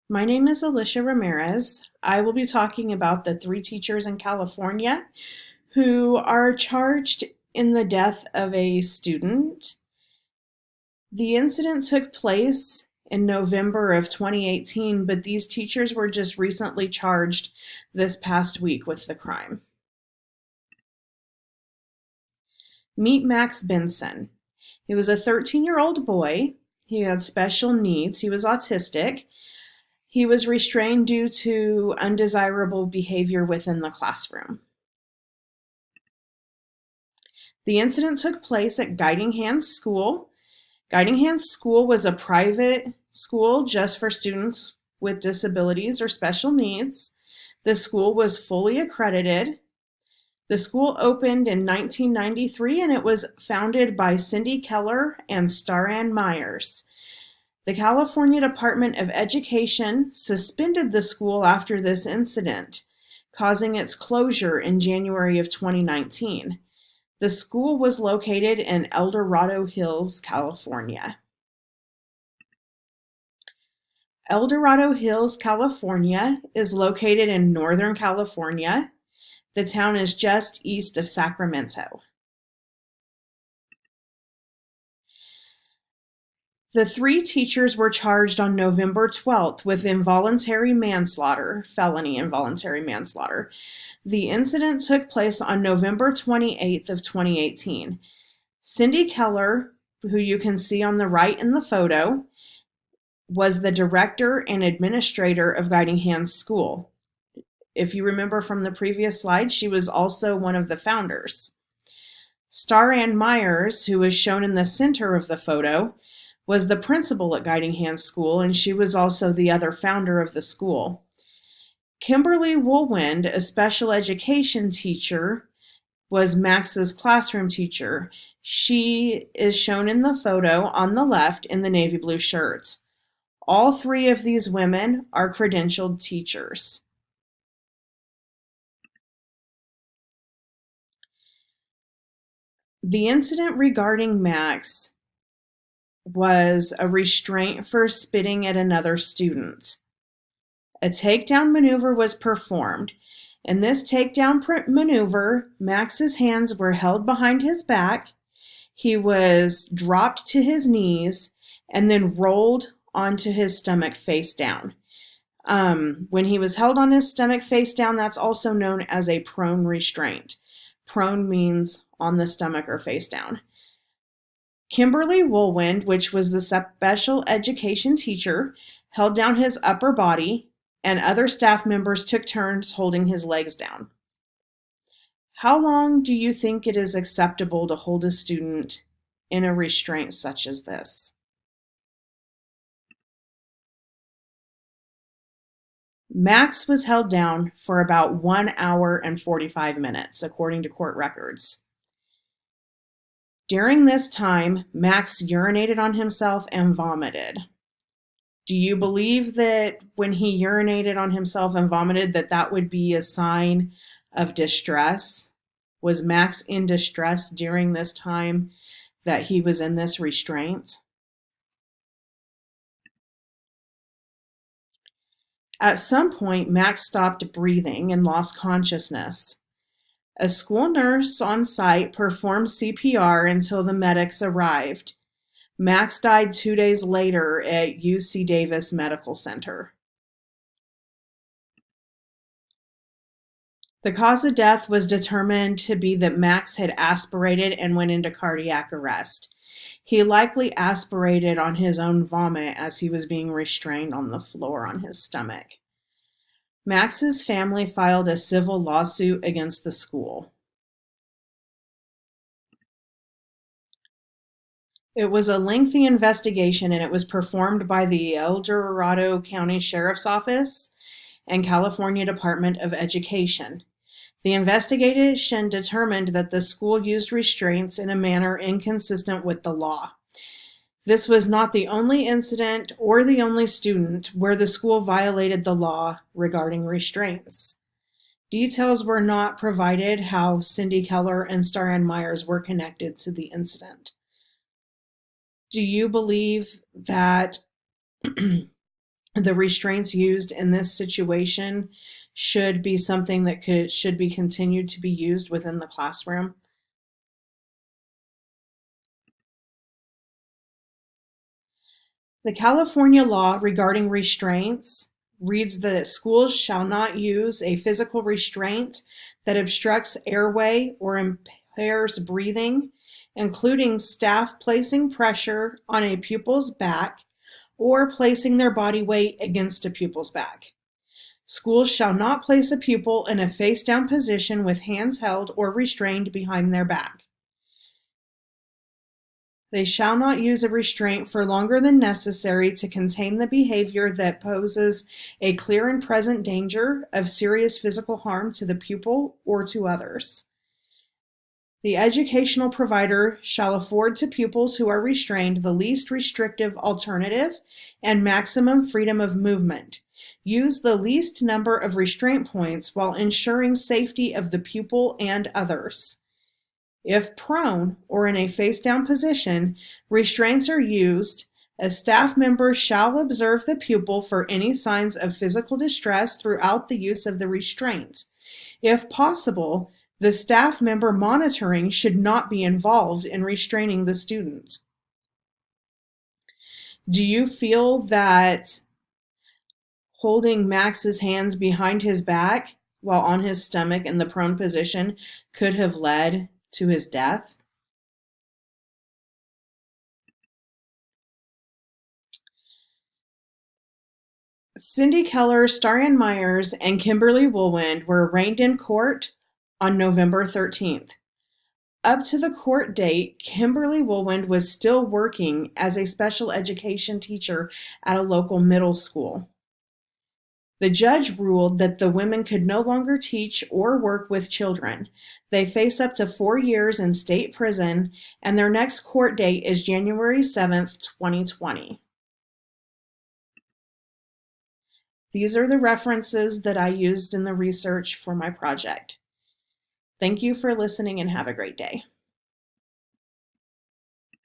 My name is Alicia Ramirez. I will be talking about the three teachers in California who are charged in the death of a student. The incident took place in November of 2018, but these teachers were just recently charged this past week with the crime. Meet Max Benson. He was a 13-year-old boy. He had special needs. He was autistic. He was restrained due to undesirable behavior within the classroom. The incident took place at Guiding Hands School. Guiding Hands School was a private school just for students with disabilities or special needs. The school was fully accredited. The school opened in 1993 and it was founded by Cindy Keller and Staran Myers. The California Department of Education suspended the school after this incident, causing its closure in January of 2019. The school was located in El Dorado Hills, California. El Dorado Hills, California is located in Northern California. The town is just east of Sacramento. The three teachers were charged on November 12th with involuntary manslaughter, felony involuntary manslaughter. The incident took place on November 28th of 2018. Cindy Keller, who you can see on the right in the photo, was the director and administrator of Guiding Hands School. If you remember from the previous slide, she was also one of the founders. Staran Myers, who is shown in the center of the photo, was the principal at Guiding Hands School, and she was also the other founder of the school. Kimberly Woolwind, a special education teacher, was Max's classroom teacher. She is shown in the photo on the left in the navy blue shirt. All three of these women are credentialed teachers. The incident regarding Max was a restraint for spitting at another student. A takedown maneuver was performed. In this takedown maneuver, Max's hands were held behind his back. He was dropped to his knees and then rolled onto his stomach face down. When he was held on his stomach face down, that's also known as a prone restraint. Prone means on the stomach or face down. Kimberly Woolwind, which was the special education teacher, held down his upper body, and other staff members took turns holding his legs down. How long do you think it is acceptable to hold a student in a restraint such as this? Max was held down for about 1 hour and 45 minutes, according to court records. During this time, Max urinated on himself and vomited. Do you believe that when he urinated on himself and vomited that would be a sign of distress? Was Max in distress during this time that he was in this restraint? At some point, Max stopped breathing and lost consciousness. A school nurse on site performed CPR until the medics arrived. Max died 2 days later at UC Davis Medical Center. The cause of death was determined to be that Max had aspirated and went into cardiac arrest. He likely aspirated on his own vomit as he was being restrained on the floor on his stomach. Max's family filed a civil lawsuit against the school. It was a lengthy investigation and it was performed by the El Dorado County Sheriff's Office and California Department of Education. The investigation determined that the school used restraints in a manner inconsistent with the law. This was not the only incident or the only student where the school violated the law regarding restraints. Details were not provided how Cindy Keller and Staran Myers were connected to the incident. Do you believe that the restraints used in this situation should be something that should be continued to be used within the classroom. The California law regarding restraints reads that schools shall not use a physical restraint that obstructs airway or impairs breathing, including staff placing pressure on a pupil's back or placing their body weight against a pupil's back. Schools shall not place a pupil in a face-down position with hands held or restrained behind their back. They shall not use a restraint for longer than necessary to contain the behavior that poses a clear and present danger of serious physical harm to the pupil or to others. The educational provider shall afford to pupils who are restrained the least restrictive alternative and maximum freedom of movement. Use the least number of restraint points while ensuring safety of the pupil and others. If prone or in a face-down position, restraints are used, a staff member shall observe the pupil for any signs of physical distress throughout the use of the restraint. If possible, the staff member monitoring should not be involved in restraining the student. Do you feel that holding Max's hands behind his back while on his stomach in the prone position could have led to his death? Cindy Keller, Starian Myers, and Kimberly Woolwind were arraigned in court on November 13th. Up to the court date, Kimberly Woolwind was still working as a special education teacher at a local middle school. The judge ruled that the women could no longer teach or work with children. They face up to 4 years in state prison, and their next court date is January 7th, 2020. These are the references that I used in the research for my project. Thank you for listening and have a great day.